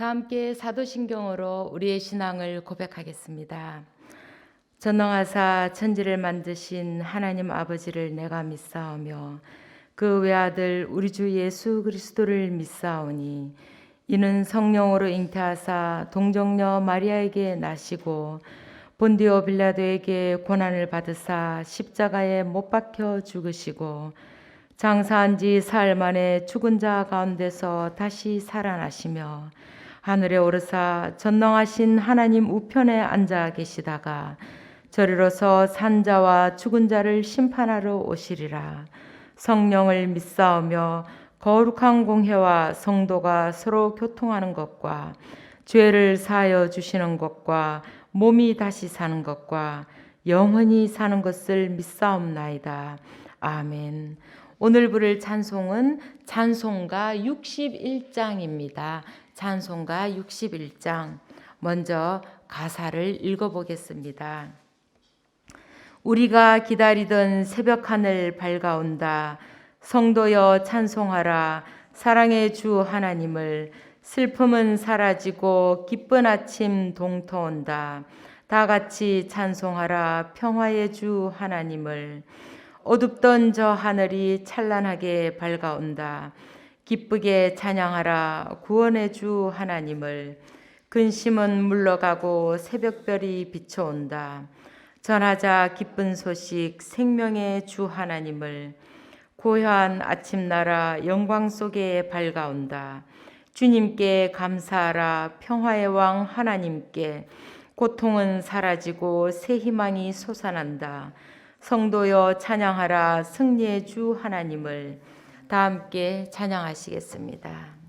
다 함께 사도신경으로 우리의 신앙을 고백하겠습니다. 전능하사 천지를 만드신 하나님 아버지를 내가 믿사오며 그 외아들 우리 주 예수 그리스도를 믿사오니 이는 성령으로 잉태하사 동정녀 마리아에게 나시고 본디오 빌라도에게 고난을 받으사 십자가에 못 박혀 죽으시고 장사한 지 사흘 만에 죽은 자 가운데서 다시 살아나시며 하늘에 오르사 전능하신 하나님 우편에 앉아 계시다가 저리로서 산자와 죽은 자를 심판하러 오시리라. 성령을 믿사오며 거룩한 공회와 성도가 서로 교통하는 것과 죄를 사하여 주시는 것과 몸이 다시 사는 것과 영원히 사는 것을 믿사옵나이다. 아멘. 오늘 부를 찬송은 찬송가 61장입니다. 찬송가 61장. 먼저 가사를 읽어보겠습니다. 우리가 기다리던 새벽 하늘 밝아온다. 성도여 찬송하라. 사랑의 주 하나님을. 슬픔은 사라지고 기쁜 아침 동터온다. 다 같이 찬송하라. 평화의 주 하나님을. 어둡던 저 하늘이 찬란하게 밝아온다. 기쁘게 찬양하라. 구원의 주 하나님을. 근심은 물러가고 새벽별이 비춰온다. 전하자 기쁜 소식 생명의 주 하나님을. 고요한 아침나라 영광 속에 밝아온다. 주님께 감사하라. 평화의 왕 하나님께. 고통은 사라지고 새 희망이 솟아난다. 성도여 찬양하라. 승리의 주 하나님을. 다 함께 찬양하시겠습니다.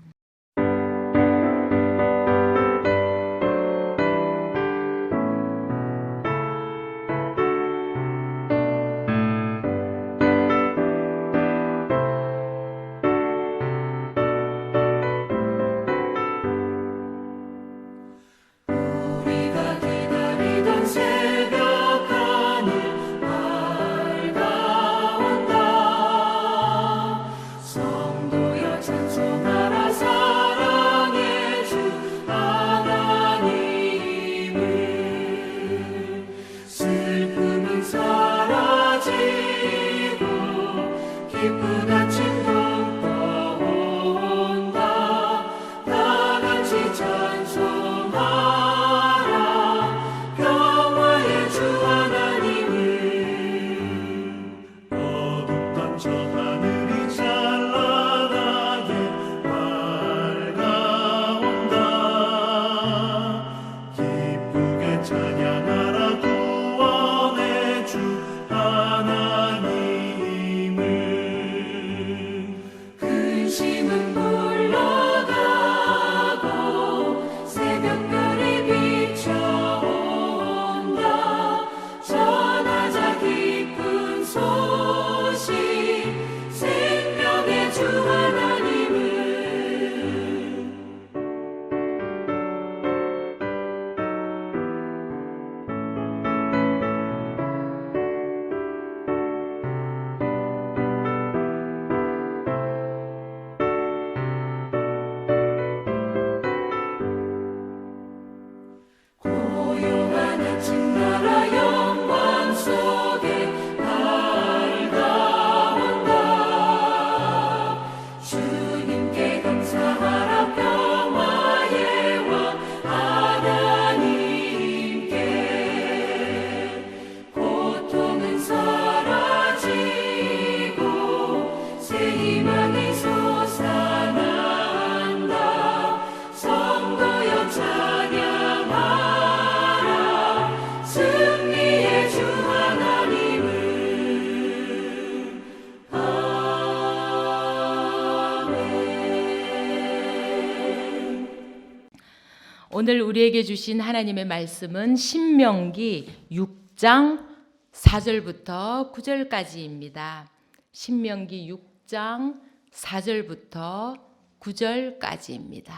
오늘 우리에게 주신 하나님의 말씀은 신명기 6장 4절부터 9절까지입니다. 신명기 6장 4절부터 9절까지입니다.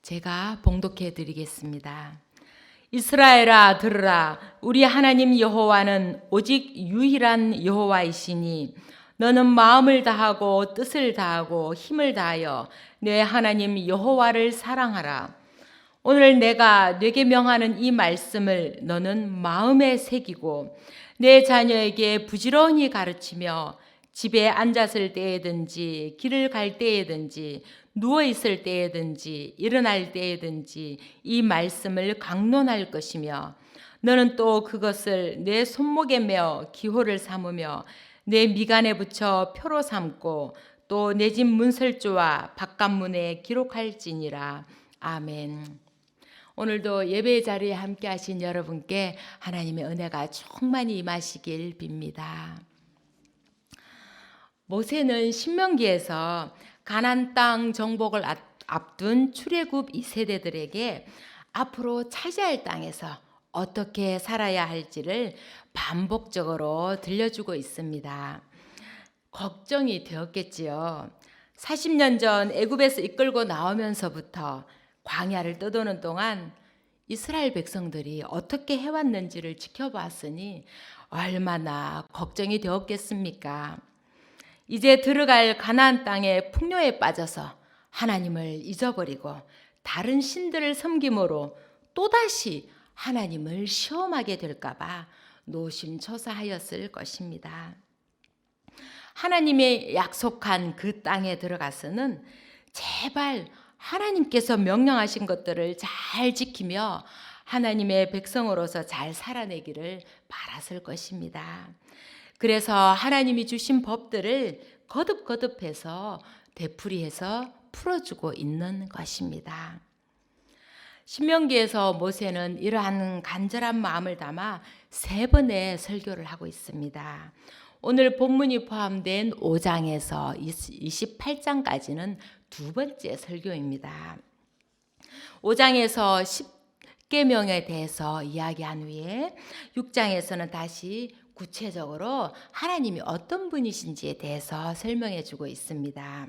제가 봉독해 드리겠습니다. 이스라엘아 들으라. 우리 하나님 여호와는 오직 유일한 여호와이시니 너는 마음을 다하고 뜻을 다하고 힘을 다하여 내 하나님 여호와를 사랑하라. 오늘 내가 네게 명하는 이 말씀을 너는 마음에 새기고 내 자녀에게 부지런히 가르치며 집에 앉았을 때에든지 길을 갈 때에든지 누워 있을 때에든지 일어날 때에든지 이 말씀을 강론할 것이며 너는 또 그것을 내 손목에 메어 기호를 삼으며 내 미간에 붙여 표로 삼고 또 내 집 문설주와 바깥문에 기록할지니라. 아멘. 오늘도 예배 자리에 함께 하신 여러분께 하나님의 은혜가 충만히 임하시길 빕니다. 모세는 신명기에서 가나안 땅 정복을 앞둔 출애굽 2세대들에게 앞으로 차지할 땅에서 어떻게 살아야 할지를 반복적으로 들려주고 있습니다. 걱정이 되었겠지요. 40년 전 애굽에서 이끌고 나오면서부터 광야를 떠도는 동안 이스라엘 백성들이 어떻게 해왔는지를 지켜봤으니 얼마나 걱정이 되었겠습니까? 이제 들어갈 가나안 땅의 풍요에 빠져서 하나님을 잊어버리고 다른 신들을 섬김으로 또다시 하나님을 시험하게 될까봐 노심초사하였을 것입니다. 하나님의 약속한 그 땅에 들어가서는 제발 하나님께서 명령하신 것들을 잘 지키며 하나님의 백성으로서 잘 살아내기를 바랐을 것입니다. 그래서 하나님이 주신 법들을 거듭거듭해서 되풀이해서 풀어주고 있는 것입니다. 신명기에서 모세는 이러한 간절한 마음을 담아 3번의 설교를 하고 있습니다. 오늘 본문이 포함된 5장에서 28장까지는 2번째 설교입니다. 5장에서 10계명에 대해서 이야기한 후에 6장에서는 다시 구체적으로 하나님이 어떤 분이신지에 대해서 설명해 주고 있습니다.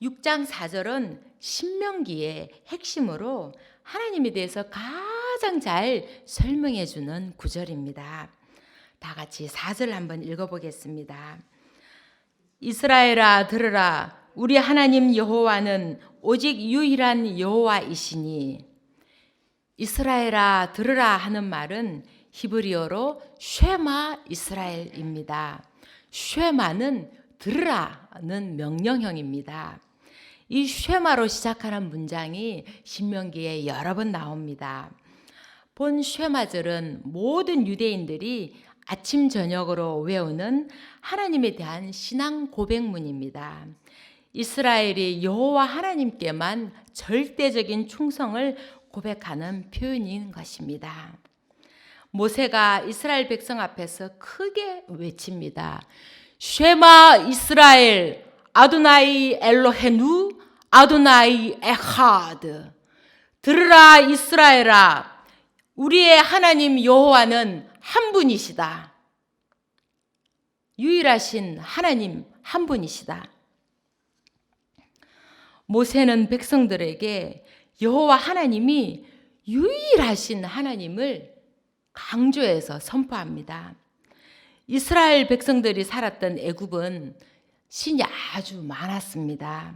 6장 4절은 신명기의 핵심으로 하나님에 대해서 가장 잘 설명해 주는 구절입니다. 다 같이 4절 한번 읽어보겠습니다. 이스라엘아 들으라, 우리 하나님 여호와는 오직 유일한 여호와이시니. 이스라엘아 들으라 하는 말은 히브리어로 쉐마 이스라엘입니다. 쉐마는 들으라는 명령형입니다. 이 쉐마로 시작하는 문장이 신명기에 여러 번 나옵니다. 본 쉐마절은 모든 유대인들이 아침 저녁으로 외우는 하나님에 대한 신앙 고백문입니다. 이스라엘이 여호와 하나님께만 절대적인 충성을 고백하는 표현인 것입니다. 모세가 이스라엘 백성 앞에서 크게 외칩니다. 쉐마 이스라엘 아도나이 엘로헤누 아도나이 에하드. 들으라 이스라엘아, 우리의 하나님 여호와는 한 분이시다. 유일하신 하나님 한 분이시다. 모세는 백성들에게 여호와 하나님이 유일하신 하나님을 강조해서 선포합니다. 이스라엘 백성들이 살았던 애굽은 신이 아주 많았습니다.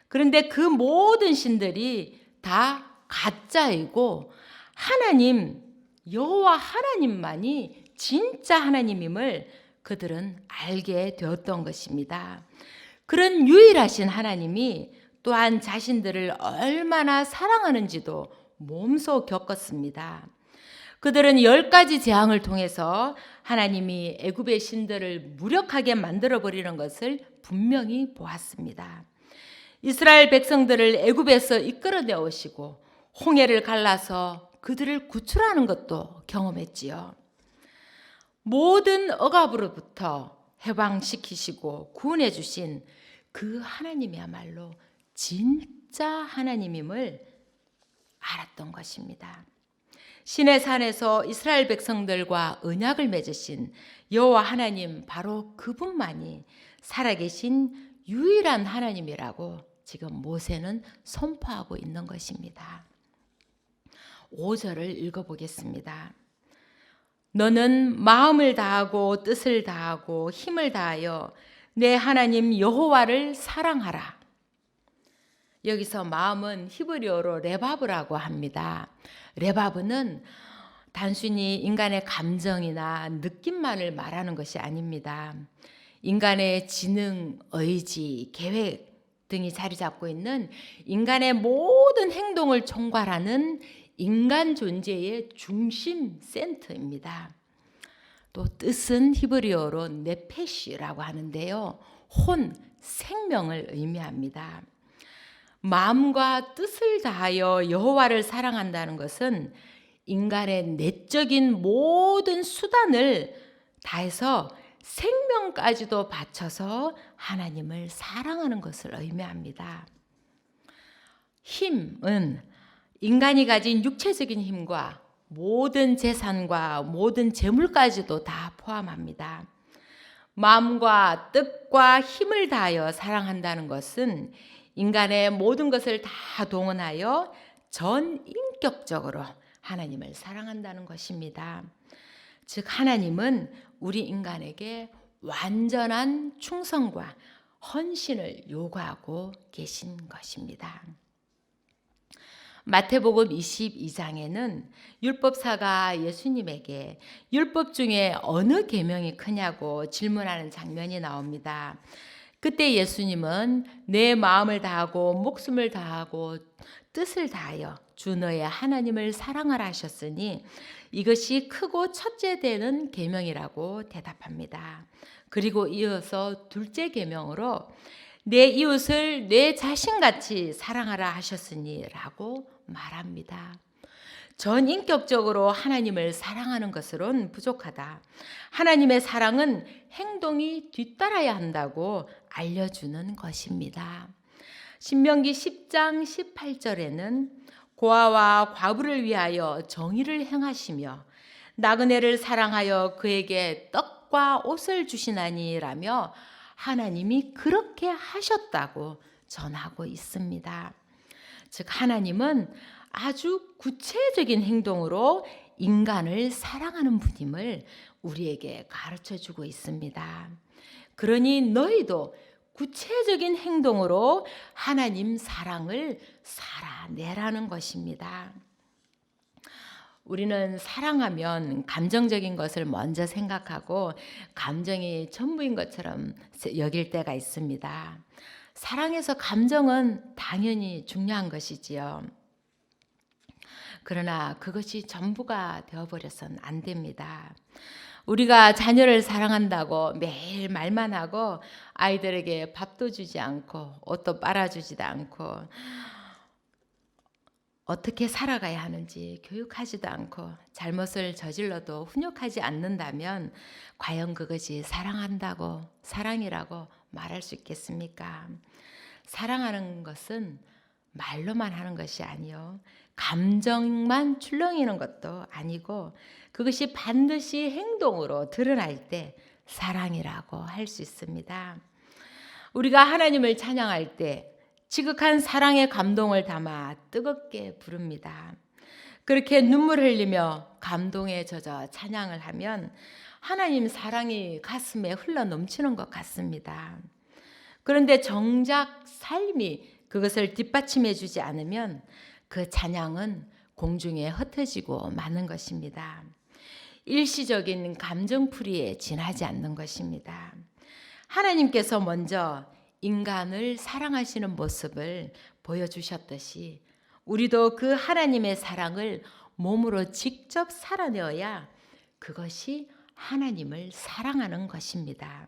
그런데 그 모든 신들이 다 가짜이고 하나님 여호와 하나님만이 진짜 하나님임을 그들은 알게 되었던 것입니다. 그런 유일하신 하나님이 또한 자신들을 얼마나 사랑하는지도 몸소 겪었습니다. 그들은 10가지 재앙을 통해서 하나님이 애굽의 신들을 무력하게 만들어버리는 것을 분명히 보았습니다. 이스라엘 백성들을 애굽에서 이끌어내오시고 홍해를 갈라서 그들을 구출하는 것도 경험했지요. 모든 억압으로부터 해방시키시고 구원해 주신 그 하나님이야말로 진짜 하나님임을 알았던 것입니다. 시내 산에서 이스라엘 백성들과 언약을 맺으신 여호와 하나님, 바로 그분만이 살아계신 유일한 하나님이라고 지금 모세는 선포하고 있는 것입니다. 5절을 읽어보겠습니다. 너는 마음을 다하고 뜻을 다하고 힘을 다하여 내 하나님 여호와를 사랑하라. 여기서 마음은 히브리어로 레바브라고 합니다. 레바브는 단순히 인간의 감정이나 느낌만을 말하는 것이 아닙니다. 인간의 지능, 의지, 계획 등이 자리 잡고 있는 인간의 모든 행동을 총괄하는 인간 존재의 중심 센터입니다. 또 뜻은 히브리어로 네페시라고 하는데요. 혼, 생명을 의미합니다. 마음과 뜻을 다하여 여호와를 사랑한다는 것은 인간의 내적인 모든 수단을 다해서 생명까지도 바쳐서 하나님을 사랑하는 것을 의미합니다. 힘은 인간이 가진 육체적인 힘과 모든 재산과 모든 재물까지도 다 포함합니다. 마음과 뜻과 힘을 다하여 사랑한다는 것은 인간의 모든 것을 다 동원하여 전인격적으로 하나님을 사랑한다는 것입니다. 즉 하나님은 우리 인간에게 완전한 충성과 헌신을 요구하고 계신 것입니다. 마태복음 22장에는 율법사가 예수님에게 율법 중에 어느 계명이 크냐고 질문하는 장면이 나옵니다. 그때 예수님은 내 마음을 다하고 목숨을 다하고 뜻을 다하여 주 너의 하나님을 사랑하라 하셨으니 이것이 크고 첫째 되는 계명이라고 대답합니다. 그리고 이어서 둘째 계명으로 내 이웃을 내 자신같이 사랑하라 하셨으니 라고 말합니다. 전인격적으로 하나님을 사랑하는 것으로는 부족하다. 하나님의 사랑은 행동이 뒤따라야 한다고 알려주는 것입니다. 신명기 10장 18절에는 고아와 과부를 위하여 정의를 행하시며 나그네를 사랑하여 그에게 떡과 옷을 주시나니라며 하나님이 그렇게 하셨다고 전하고 있습니다. 즉 하나님은 아주 구체적인 행동으로 인간을 사랑하는 분임을 우리에게 가르쳐주고 있습니다. 그러니 너희도 구체적인 행동으로 하나님 사랑을 살아내라는 것입니다. 우리는 사랑하면 감정적인 것을 먼저 생각하고 감정이 전부인 것처럼 여길 때가 있습니다. 사랑에서 감정은 당연히 중요한 것이지요. 그러나 그것이 전부가 되어버려서는 안 됩니다. 우리가 자녀를 사랑한다고 매일 말만 하고 아이들에게 밥도 주지 않고 옷도 빨아주지도 않고 어떻게 살아가야 하는지 교육하지도 않고 잘못을 저질러도 훈육하지 않는다면 과연 그것이 사랑한다고 사랑이라고 말할 수 있겠습니까? 사랑하는 것은 말로만 하는 것이 아니요. 감정만 출렁이는 것도 아니고 그것이 반드시 행동으로 드러날 때 사랑이라고 할 수 있습니다. 우리가 하나님을 찬양할 때 지극한 사랑의 감동을 담아 뜨겁게 부릅니다. 그렇게 눈물 흘리며 감동에 젖어 찬양을 하면 하나님 사랑이 가슴에 흘러 넘치는 것 같습니다. 그런데 정작 삶이 그것을 뒷받침해 주지 않으면 그 찬양은 공중에 흩어지고 마는 것입니다. 일시적인 감정풀이에 지나지 않는 것입니다. 하나님께서 먼저 인간을 사랑하시는 모습을 보여주셨듯이 우리도 그 하나님의 사랑을 몸으로 직접 살아내어야 그것이 하나님을 사랑하는 것입니다.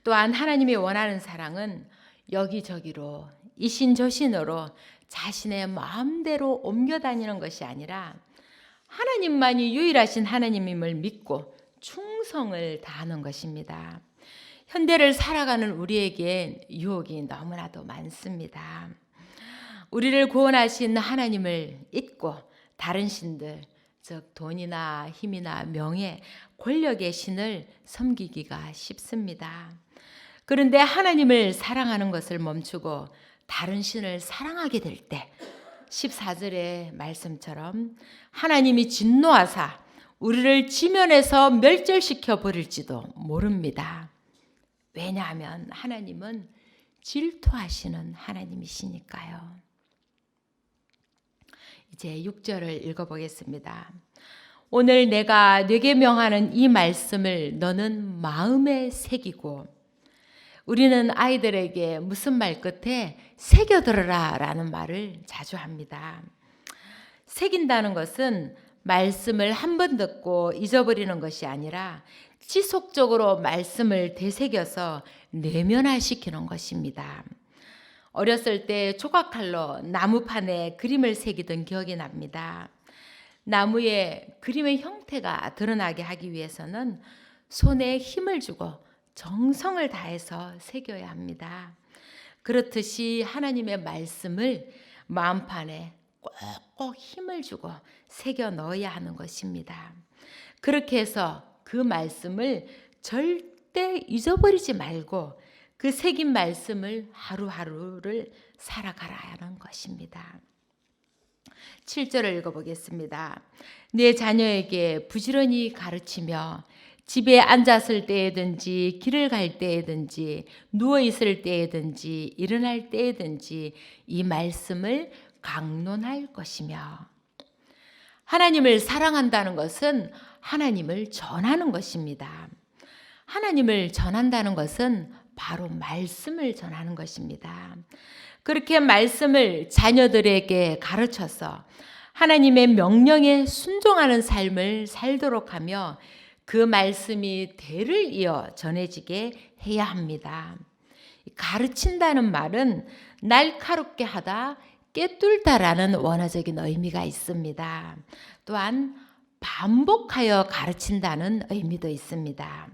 또한 하나님이 원하는 사랑은 여기저기로 이신저신으로 자신의 마음대로 옮겨 다니는 것이 아니라 하나님만이 유일하신 하나님임을 믿고 충성을 다하는 것입니다. 현대를 살아가는 우리에게 유혹이 너무나도 많습니다. 우리를 구원하신 하나님을 잊고 다른 신들, 즉 돈이나 힘이나 명예, 권력의 신을 섬기기가 쉽습니다. 그런데 하나님을 사랑하는 것을 멈추고 다른 신을 사랑하게 될 때 14절의 말씀처럼 하나님이 진노하사 우리를 지면에서 멸절시켜 버릴지도 모릅니다. 왜냐하면 하나님은 질투하시는 하나님이시니까요. 이제 6절을 읽어보겠습니다. 오늘 내가 네게 명하는 이 말씀을 너는 마음에 새기고, 우리는 아이들에게 무슨 말 끝에 새겨들어라 라는 말을 자주 합니다. 새긴다는 것은 말씀을 한 번 듣고 잊어버리는 것이 아니라 지속적으로 말씀을 되새겨서 내면화시키는 것입니다. 어렸을 때 조각칼로 나무판에 그림을 새기던 기억이 납니다. 나무에 그림의 형태가 드러나게 하기 위해서는 손에 힘을 주고 정성을 다해서 새겨야 합니다. 그렇듯이 하나님의 말씀을 마음판에 꼭꼭 힘을 주고 새겨 넣어야 하는 것입니다. 그렇게 해서 그 말씀을 절대 잊어버리지 말고 그 새긴 말씀을 하루하루를 살아가라 하는 것입니다. 7절을 읽어보겠습니다. 내 자녀에게 부지런히 가르치며 집에 앉았을 때에든지 길을 갈 때에든지 누워 있을 때에든지 일어날 때에든지 이 말씀을 강론할 것이며, 하나님을 사랑한다는 것은 하나님을 전하는 것입니다. 하나님을 전한다는 것은 바로 말씀을 전하는 것입니다. 그렇게 말씀을 자녀들에게 가르쳐서 하나님의 명령에 순종하는 삶을 살도록 하며 그 말씀이 대를 이어 전해지게 해야 합니다. 가르친다는 말은 날카롭게 하다, 꿰뚫다라는 원어적인 의미가 있습니다. 또한 반복하여 가르친다는 의미도 있습니다.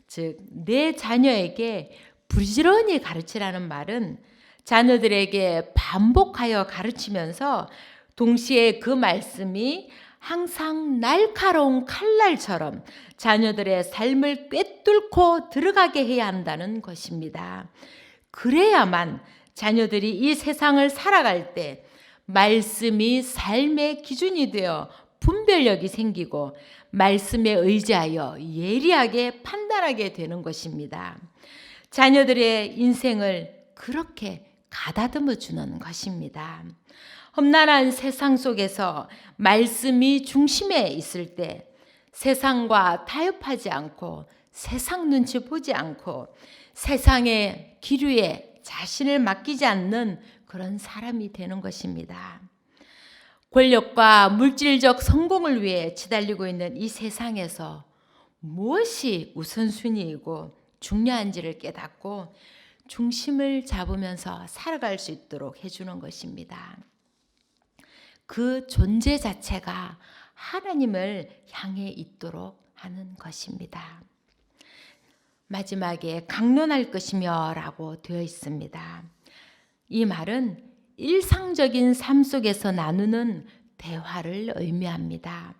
즉, 내 자녀에게 부지런히 가르치라는 말은 자녀들에게 반복하여 가르치면서 동시에 그 말씀이 항상 날카로운 칼날처럼 자녀들의 삶을 꿰뚫고 들어가게 해야 한다는 것입니다. 그래야만 자녀들이 이 세상을 살아갈 때 말씀이 삶의 기준이 되어 분별력이 생기고 말씀에 의지하여 예리하게 판단하게 되는 것입니다. 자녀들의 인생을 그렇게 가다듬어 주는 것입니다. 험난한 세상 속에서 말씀이 중심에 있을 때 세상과 타협하지 않고 세상 눈치 보지 않고 세상의 기류에 자신을 맡기지 않는 그런 사람이 되는 것입니다. 권력과 물질적 성공을 위해 치달리고 있는 이 세상에서 무엇이 우선순위이고 중요한지를 깨닫고 중심을 잡으면서 살아갈 수 있도록 해주는 것입니다. 그 존재 자체가 하나님을 향해 있도록 하는 것입니다. 마지막에 강론할 것이며 라고 되어 있습니다. 이 말은 일상적인 삶 속에서 나누는 대화를 의미합니다.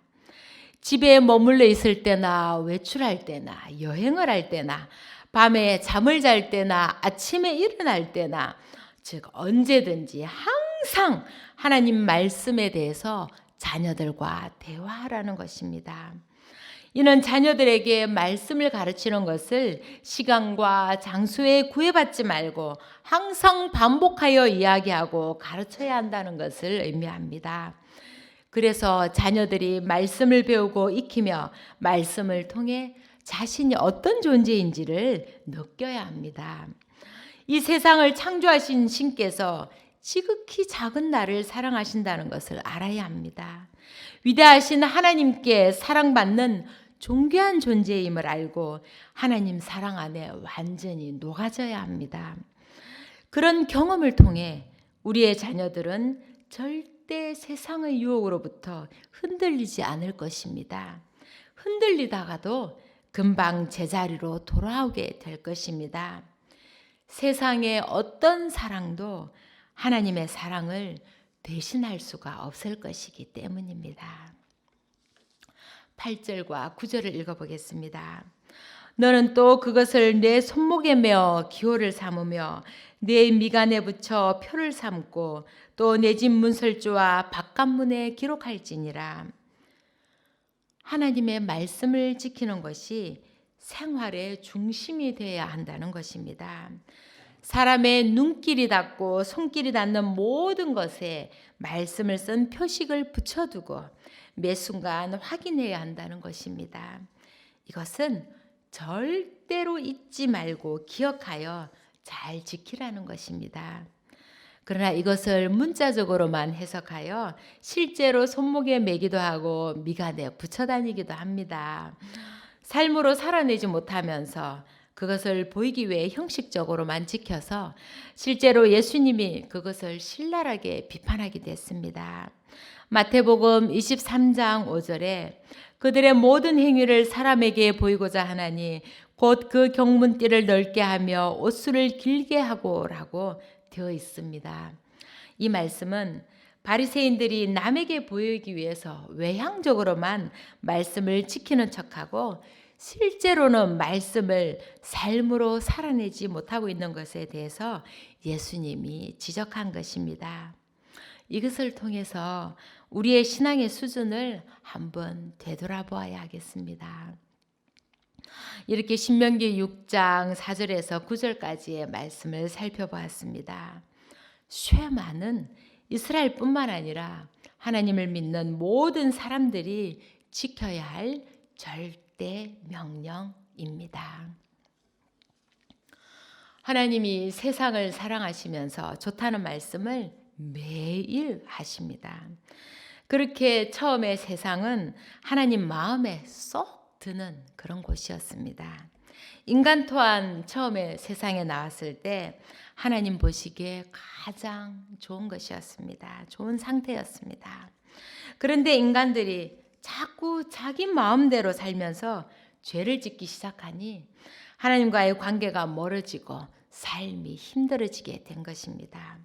집에 머물러 있을 때나 외출할 때나 여행을 할 때나 밤에 잠을 잘 때나 아침에 일어날 때나, 즉 언제든지 항상 하나님 말씀에 대해서 자녀들과 대화하라는 것입니다. 이는 자녀들에게 말씀을 가르치는 것을 시간과 장소에 구애받지 말고 항상 반복하여 이야기하고 가르쳐야 한다는 것을 의미합니다. 그래서 자녀들이 말씀을 배우고 익히며 말씀을 통해 자신이 어떤 존재인지를 느껴야 합니다. 이 세상을 창조하신 신께서 지극히 작은 나를 사랑하신다는 것을 알아야 합니다. 위대하신 하나님께 사랑받는 존귀한 존재임을 알고 하나님 사랑 안에 완전히 녹아져야 합니다. 그런 경험을 통해 우리의 자녀들은 절대 세상의 유혹으로부터 흔들리지 않을 것입니다. 흔들리다가도 금방 제자리로 돌아오게 될 것입니다. 세상의 어떤 사랑도 하나님의 사랑을 대신할 수가 없을 것이기 때문입니다. 8절과 9절을 읽어보겠습니다. 너는 또 그것을 내 손목에 메어 기호를 삼으며 내 미간에 붙여 표를 삼고 또 내 집 문설주와 바깥문에 기록할지니라. 하나님의 말씀을 지키는 것이 생활의 중심이 되어야 한다는 것입니다. 사람의 눈길이 닿고 손길이 닿는 모든 것에 말씀을 쓴 표식을 붙여두고 매 순간 확인해야 한다는 것입니다. 이것은 절대로 잊지 말고 기억하여 잘 지키라는 것입니다. 그러나 이것을 문자적으로만 해석하여 실제로 손목에 매기도 하고 미간에 붙여 다니기도 합니다. 삶으로 살아내지 못하면서 그것을 보이기 위해 형식적으로만 지켜서 실제로 예수님이 그것을 신랄하게 비판하게 됐습니다. 마태복음 23장 5절에 그들의 모든 행위를 사람에게 보이고자 하나니 곧 그 경문띠를 넓게 하며 옷수를 길게 하고라고 되어 있습니다. 이 말씀은 바리새인들이 남에게 보이기 위해서 외향적으로만 말씀을 지키는 척하고 실제로는 말씀을 삶으로 살아내지 못하고 있는 것에 대해서 예수님이 지적한 것입니다. 이것을 통해서 우리의 신앙의 수준을 한번 되돌아보아야 하겠습니다. 이렇게 신명기 6장 4절에서 9절까지의 말씀을 살펴보았습니다. 쉐마는 이스라엘뿐만 아니라 하나님을 믿는 모든 사람들이 지켜야 할 절대 명령입니다. 하나님이 세상을 사랑하시면서 좋다는 말씀을 매일 하십니다. 그렇게 처음에 세상은 하나님 마음에 쏙 드는 그런 곳이었습니다. 인간 또한 처음에 세상에 나왔을 때 하나님 보시기에 가장 좋은 것이었습니다. 좋은 상태였습니다. 그런데 인간들이 자꾸 자기 마음대로 살면서 죄를 짓기 시작하니 하나님과의 관계가 멀어지고 삶이 힘들어지게 된 것입니다.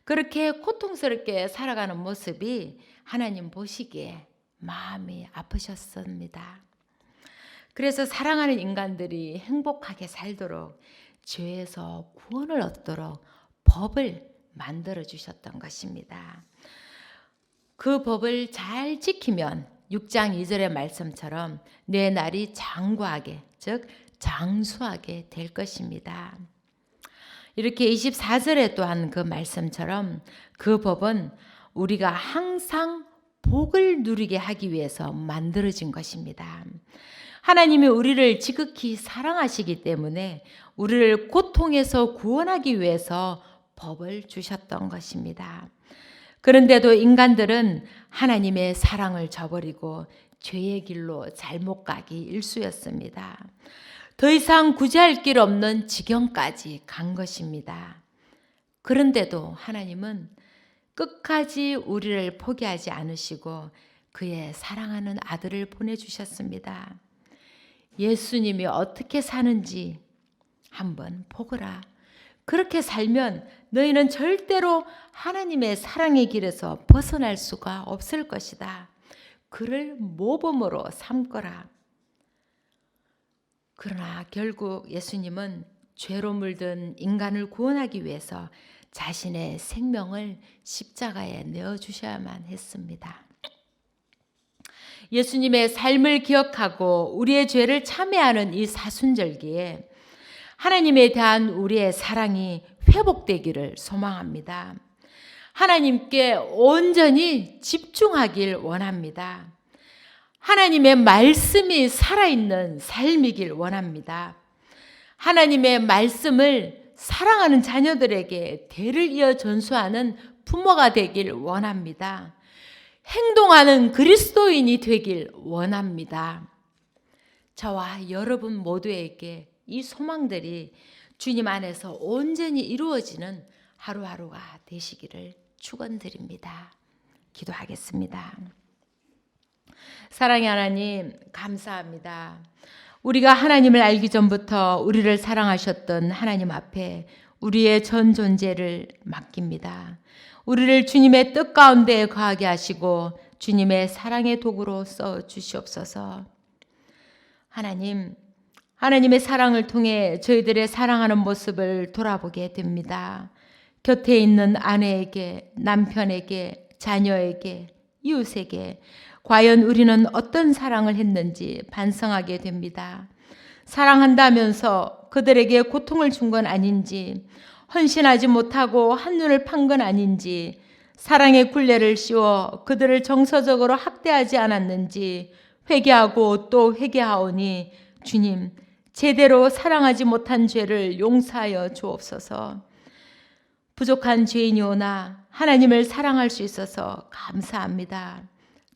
그렇게 고통스럽게 살아가는 모습이 하나님 보시기에 마음이 아프셨습니다. 그래서 사랑하는 인간들이 행복하게 살도록 죄에서 구원을 얻도록 법을 만들어 주셨던 것입니다. 그 법을 잘 지키면 6장 2절의 말씀처럼 내 날이 장구하게, 즉 장수하게 될 것입니다. 이렇게 24절에 또한 그 말씀처럼 그 법은 우리가 항상 복을 누리게 하기 위해서 만들어진 것입니다. 하나님이 우리를 지극히 사랑하시기 때문에 우리를 고통에서 구원하기 위해서 법을 주셨던 것입니다. 그런데도 인간들은 하나님의 사랑을 저버리고 죄의 길로 잘못 가기 일쑤였습니다. 더 이상 구제할 길 없는 지경까지 간 것입니다. 그런데도 하나님은 끝까지 우리를 포기하지 않으시고 그의 사랑하는 아들을 보내주셨습니다. 예수님이 어떻게 사는지 한번 보거라. 그렇게 살면 너희는 절대로 하나님의 사랑의 길에서 벗어날 수가 없을 것이다. 그를 모범으로 삼거라. 그러나 결국 예수님은 죄로 물든 인간을 구원하기 위해서 자신의 생명을 십자가에 내어주셔야만 했습니다. 예수님의 삶을 기억하고 우리의 죄를 참회하는 이 사순절기에 하나님에 대한 우리의 사랑이 회복되기를 소망합니다. 하나님께 온전히 집중하길 원합니다. 하나님의 말씀이 살아있는 삶이길 원합니다. 하나님의 말씀을 사랑하는 자녀들에게 대를 이어 전수하는 부모가 되길 원합니다. 행동하는 그리스도인이 되길 원합니다. 저와 여러분 모두에게 이 소망들이 주님 안에서 온전히 이루어지는 하루하루가 되시기를 축원드립니다. 기도하겠습니다. 사랑의 하나님, 감사합니다. 우리가 하나님을 알기 전부터 우리를 사랑하셨던 하나님 앞에 우리의 전 존재를 맡깁니다. 우리를 주님의 뜻 가운데 거하게 하시고 주님의 사랑의 도구로 써 주시옵소서. 하나님, 하나님의 사랑을 통해 저희들의 사랑하는 모습을 돌아보게 됩니다. 곁에 있는 아내에게, 남편에게, 자녀에게, 이웃에게 과연 우리는 어떤 사랑을 했는지 반성하게 됩니다. 사랑한다면서 그들에게 고통을 준 건 아닌지, 헌신하지 못하고 한눈을 판 건 아닌지, 사랑의 굴레를 씌워 그들을 정서적으로 학대하지 않았는지 회개하고 또 회개하오니 주님, 제대로 사랑하지 못한 죄를 용서하여 주옵소서. 부족한 죄인이오나 하나님을 사랑할 수 있어서 감사합니다.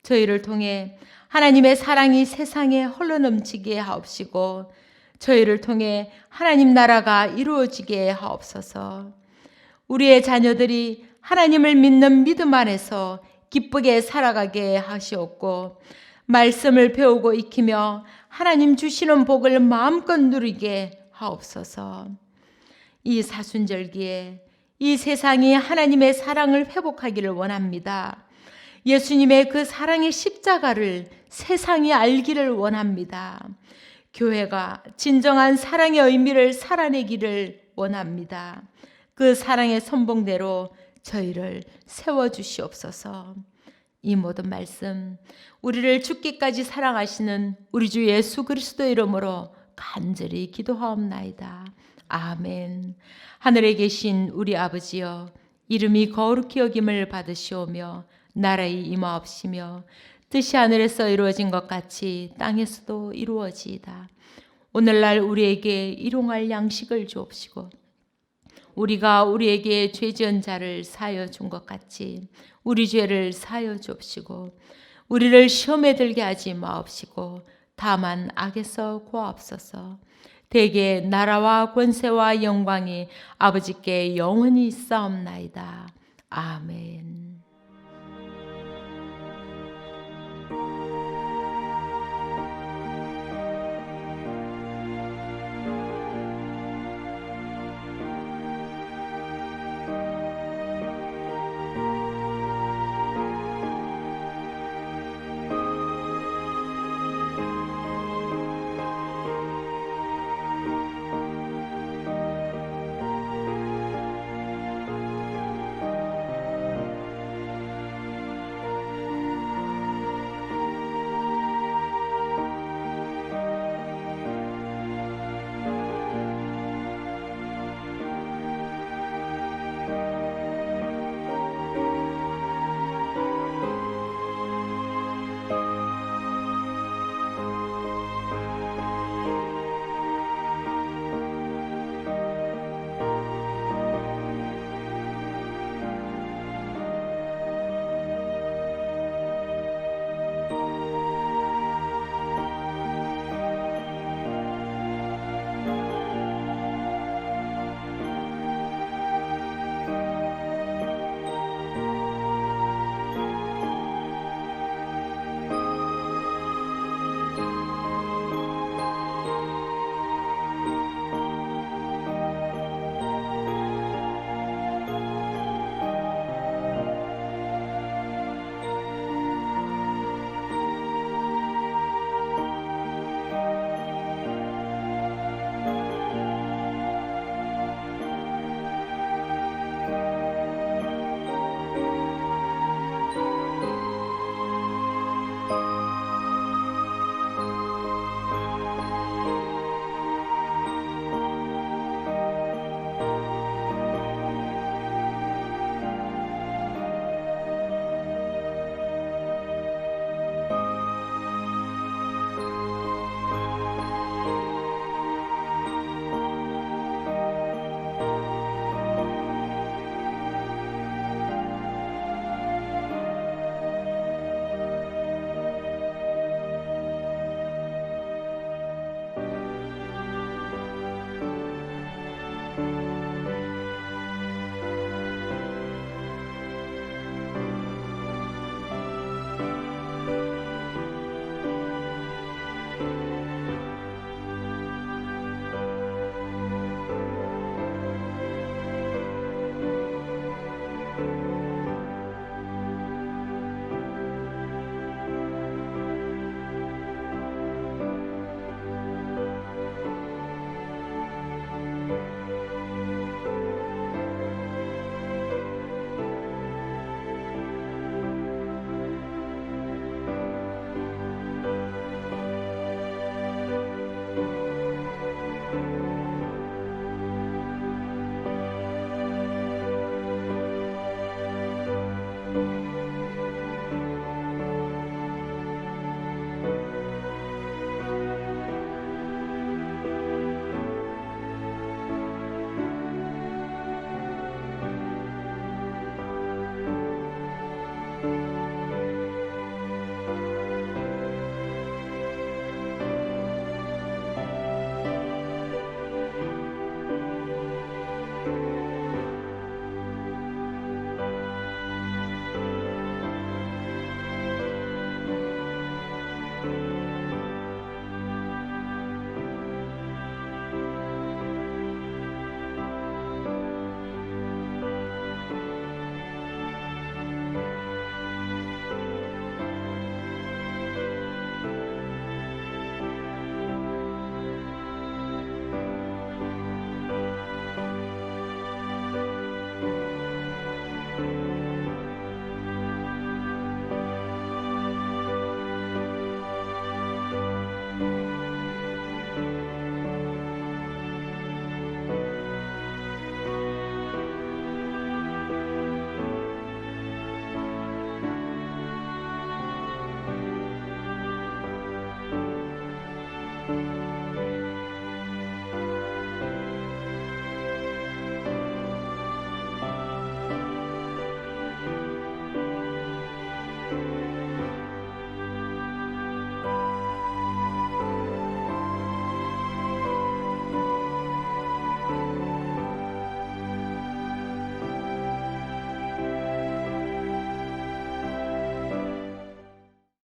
저희를 통해 하나님의 사랑이 세상에 홀로 넘치게 하옵시고 저희를 통해 하나님 나라가 이루어지게 하옵소서. 우리의 자녀들이 하나님을 믿는 믿음 안에서 기쁘게 살아가게 하시옵고 말씀을 배우고 익히며 하나님 주시는 복을 마음껏 누리게 하옵소서. 이 사순절기에 이 세상이 하나님의 사랑을 회복하기를 원합니다. 예수님의 그 사랑의 십자가를 세상이 알기를 원합니다. 교회가 진정한 사랑의 의미를 살아내기를 원합니다. 그 사랑의 선봉대로 저희를 세워주시옵소서. 이 모든 말씀 우리를 죽기까지 사랑하시는 우리 주 예수 그리스도 이름으로 간절히 기도하옵나이다. 아멘. 하늘에 계신 우리 아버지여, 이름이 거룩히 여김을 받으시오며 나라의 임하옵시며 뜻이 하늘에서 이루어진 것 같이 땅에서도 이루어지이다. 오늘날 우리에게 일용할 양식을 주옵시고 우리가 우리에게 죄 지은 자를 사하여 준 것 같이 우리 죄를 사하여 주옵시고 우리를 시험에 들게 하지 마옵시고 다만 악에서 구하옵소서. 대개 나라와 권세와 영광이 아버지께 영원히 있사옵나이다. 아멘.